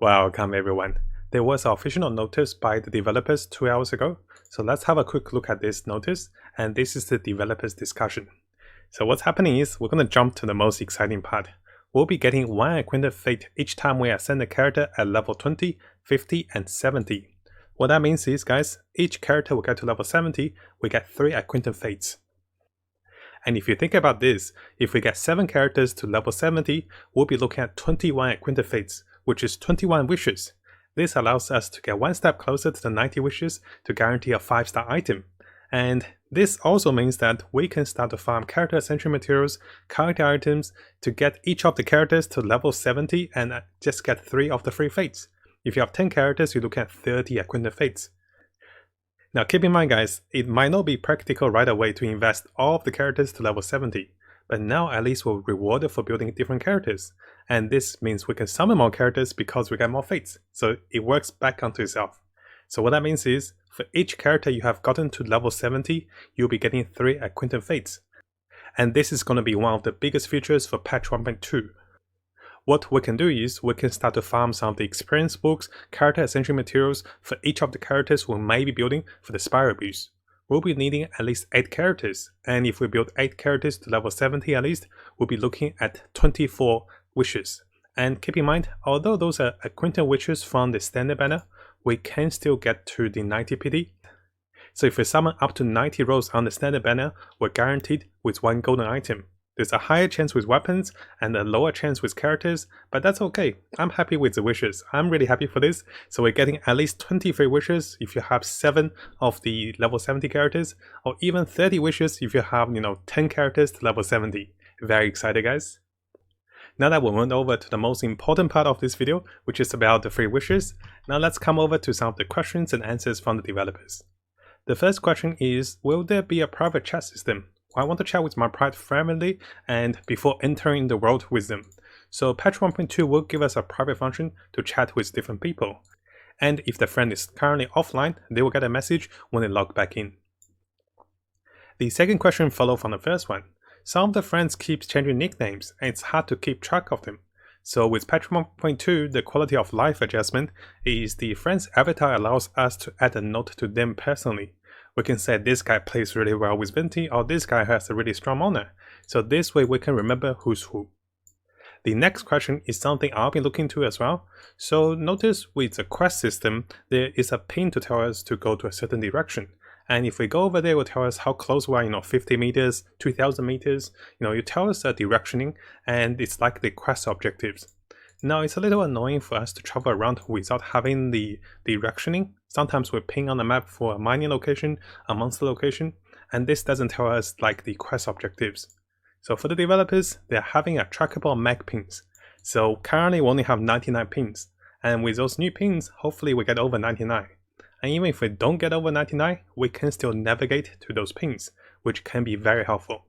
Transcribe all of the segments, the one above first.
Welcome everyone. There was an official notice by the developers 2 hours ago, so let's have a quick look at this notice, and this is the developers discussion. So what's happening is we're going to jump to the most exciting part. We'll be getting 1 acquainted fate each time we ascend a character at level 20, 50, and 70. What that means is, guys, each character will get to level 70, we get 3 acquainted fates. And if you think about this, if we get 7 characters to level 70, we'll be looking at 21 acquainted fates, which is 21 wishes. This allows us to get 1 step closer to the 90 wishes to guarantee a 5-star item. And this also means that we can start to farm character ascension materials, character items to get each of the characters to level 70 and just get 3 of the free fates. If you have 10 characters, you look at 30 acquainted fates. Now keep in mind, guys, it might not be practical right away to invest all of the characters to level 70, but now at least we're rewarded for building different characters, and this means we can summon more characters because we get more fates, so it works back onto itself. So what that means is, for each character you have gotten to level 70, you'll be getting 3 acquainted fates, and this is going to be one of the biggest features for patch 1.2. What we can do is, we can start to farm some of the experience books, character ascension materials for each of the characters we may be building for the spiral boost. We'll be needing at least 8 characters, and if we build 8 characters to level 70 at least, we'll be looking at 24 wishes. And keep in mind, although those are acquainted wishes from the standard banner, we can still get to the 90 PD. So if we summon up to 90 rolls on the standard banner, we're guaranteed with 1 golden item. There's a higher chance with weapons and a lower chance with characters, but that's okay. I'm happy with the wishes. I'm really happy for this. So we're getting at least 23 wishes if you have 7 of the level 70 characters, or even 30 wishes if you have, 10 characters to level 70. Very excited, guys. Now that we went over to the most important part of this video, which is about the free wishes, now let's come over to some of the questions and answers from the developers. The first question is, will there be a private chat system? I want to chat with my private family and before entering the world with them. So patch 1.2 will give us a private function to chat with different people. And if the friend is currently offline, they will get a message when they log back in. The second question follows from the first one. Some of the friends keep changing nicknames and it's hard to keep track of them. So with patch 1.2, the quality of life adjustment is the friend's avatar allows us to add a note to them personally. We can say this guy plays really well with Venti, or this guy has a really strong mana. So this way we can remember who's who. The next question is something I'll be looking to as well. So notice with the quest system, there is a pin to tell us to go to a certain direction. And if we go over there, it will tell us how close we are, 50 meters, 2000 meters. You tell us the directioning, and it's like the quest objectives. Now it's a little annoying for us to travel around without having the directioning. Sometimes we ping on the map for a mining location, a monster location, and this doesn't tell us like the quest objectives. So for the developers, they're having a trackable mag pins. So currently we only have 99 pins, and with those new pins, hopefully we get over 99. And even if we don't get over 99, we can still navigate to those pins, which can be very helpful.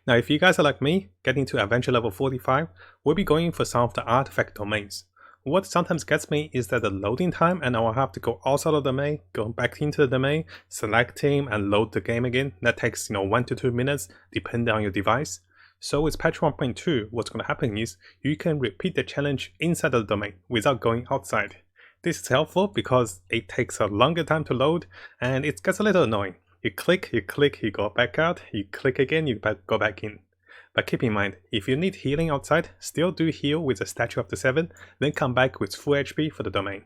Now if you guys are like me, getting to adventure level 45, we'll be going for some of the artifact domains. What sometimes gets me is that the loading time, and I will have to go outside of the domain, go back into the domain, select team and load the game again. That takes 1 to 2 minutes depending on your device. So with patch 1.2, what's going to happen is you can repeat the challenge inside the domain without going outside. This is helpful because it takes a longer time to load and it gets a little annoying. You click, you go back out, you click again, you go back in. But keep in mind, if you need healing outside, still do heal with the Statue of the 7, then come back with full HP for the domain.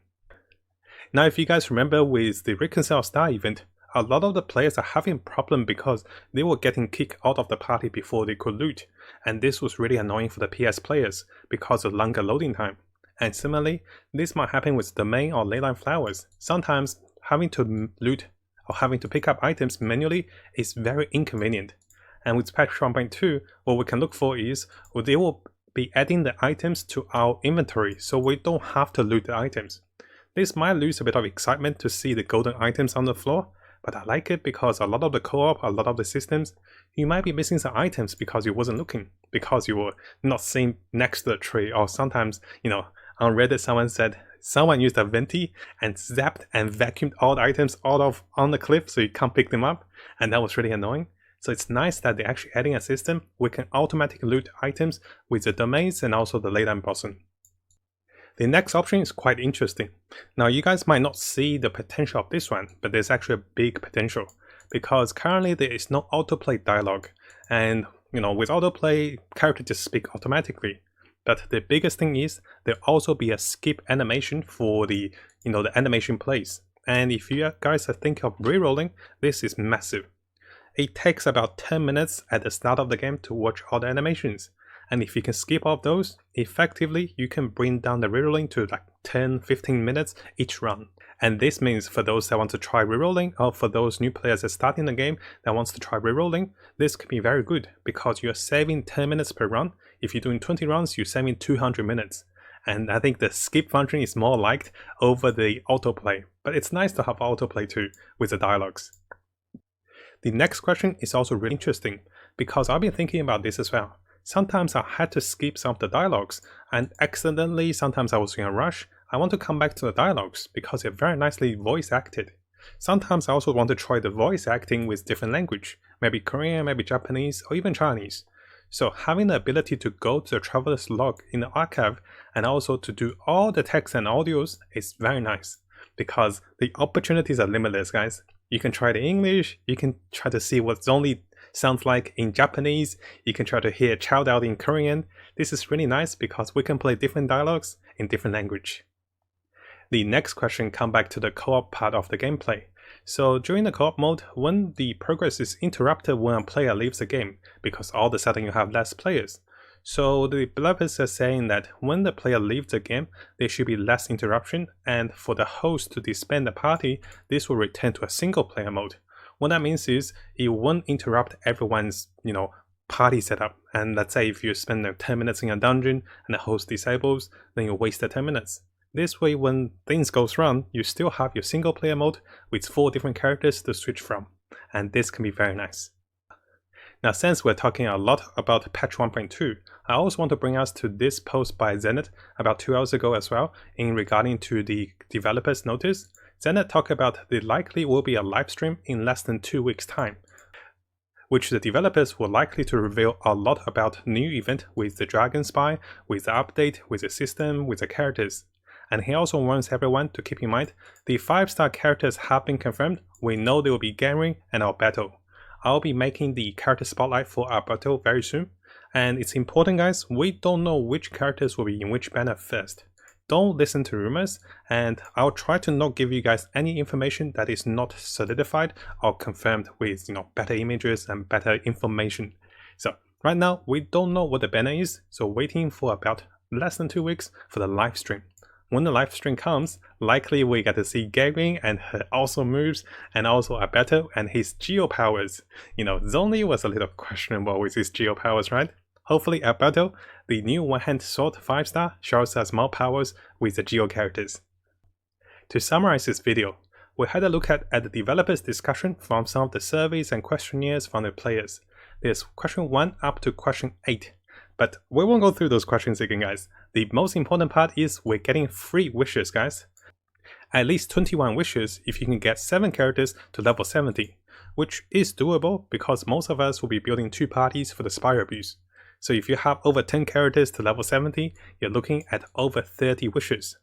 Now if you guys remember with the Reconcile Star event, a lot of the players are having problem because they were getting kicked out of the party before they could loot, and this was really annoying for the PS players because of longer loading time. And similarly, this might happen with domain or leyline flowers. Sometimes having to loot or having to pick up items manually is very inconvenient. And with patch 1.2, what we can look for is they will be adding the items to our inventory so we don't have to loot the items. This might lose a bit of excitement to see the golden items on the floor, but I like it because a lot of the co-op, a lot of the systems, you might be missing some items because you wasn't looking, because you were not seen next to the tree, or sometimes, on Reddit someone said someone used a venti and zapped and vacuumed all the items out of on the cliff so you can't pick them up, and that was really annoying. So it's nice that they're actually adding a system we can automatically loot items with the domains and also the leyline boson. The next option is quite interesting. Now you guys might not see the potential of this one, but there's actually a big potential because currently there is no autoplay dialogue, and with autoplay, characters just speak automatically. But the biggest thing is there'll also be a skip animation for the the animation plays. And if you guys are thinking of rerolling, this is massive. It takes about 10 minutes at the start of the game to watch all the animations. And if you can skip off those, effectively you can bring down the rerolling to like 10-15 minutes each run. And this means for those that want to try rerolling, or for those new players that start in the game that wants to try rerolling, this can be very good because you're saving 10 minutes per run. If you're doing 20 runs, you're saving 200 minutes. And I think the skip function is more liked over the autoplay, but it's nice to have autoplay too with the dialogues. The next question is also really interesting because I've been thinking about this as well. Sometimes I had to skip some of the dialogues, and accidentally sometimes I was in a rush. I want to come back to the dialogues because they're very nicely voice acted. Sometimes I also want to try the voice acting with different language, maybe Korean, maybe Japanese, or even Chinese. So having the ability to go to the traveler's log in the archive and also to do all the text and audios is very nice because the opportunities are limitless, guys. You can try the English, you can try to see what Zonly sounds like in Japanese, you can try to hear Child Out in Korean. This is really nice because we can play different dialogues in different language. The next question comes back to the co-op part of the gameplay. So during the co-op mode, when the progress is interrupted when a player leaves the game, because all of a sudden you have less players. So the developers are saying that when the player leaves the game, there should be less interruption, and for the host to disband the party, this will return to a single player mode. What that means is it won't interrupt everyone's party setup. And let's say if you spend 10 minutes in a dungeon and the host disables, then you waste the 10 minutes. This way, when things goes wrong, you still have your single player mode with 4 different characters to switch from, and this can be very nice. Now, since we're talking a lot about patch 1.2, I also want to bring us to this post by Zenit about 2 hours ago as well in regarding to the developers notice. Zenit talked about there likely will be a live stream in less than 2 weeks time, which the developers were likely to reveal a lot about new event with the Dragon Spy, with the update, with the system, with the characters. And he also warns everyone to keep in mind, the 5-star characters have been confirmed. We know they will be Gary and Alberto. I'll be making the character spotlight for Alberto very soon. And it's important, guys, we don't know which characters will be in which banner first. Don't listen to rumors, and I'll try to not give you guys any information that is not solidified or confirmed with better images and better information. So right now, we don't know what the banner is, so waiting for about less than 2 weeks for the live stream. When the live stream comes, likely we get to see Gary and her awesome moves, and also Alberto and his geo powers. Zonly was a little questionable with his geo powers, right? Hopefully Alberto, the new one-hand sword 5-star, shows us more powers with the geo characters. To summarize this video, we had a look at the developers' discussion from some of the surveys and questionnaires from the players. There's question 1 up to question 8. But we won't go through those questions again, guys. The most important part is we're getting 3 wishes, guys. At least 21 wishes if you can get 7 characters to level 70, which is doable because most of us will be building 2 parties for the Spire Abuse. So if you have over 10 characters to level 70, you're looking at over 30 wishes.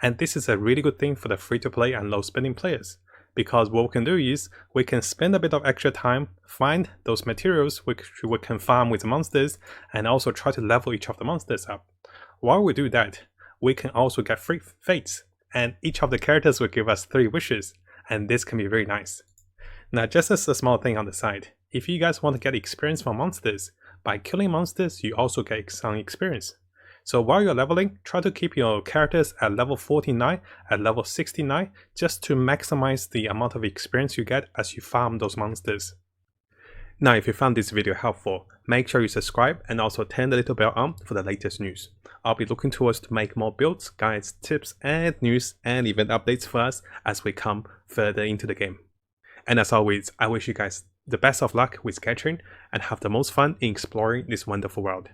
And this is a really good thing for the free-to-play and low-spending players. Because what we can do is, we can spend a bit of extra time, find those materials which we can farm with monsters, and also try to level each of the monsters up. While we do that, we can also get free fates, and each of the characters will give us 3 wishes, and this can be very nice. Now, just as a small thing on the side, if you guys want to get experience from monsters, by killing monsters you also get some experience. So while you're leveling, try to keep your characters at level 49, at level 69, just to maximize the amount of experience you get as you farm those monsters. Now, if you found this video helpful, make sure you subscribe and also turn the little bell on for the latest news. I'll be looking towards to make more builds, guides, tips, and news and event updates for us as we come further into the game. And as always, I wish you guys the best of luck with Genshin and have the most fun in exploring this wonderful world.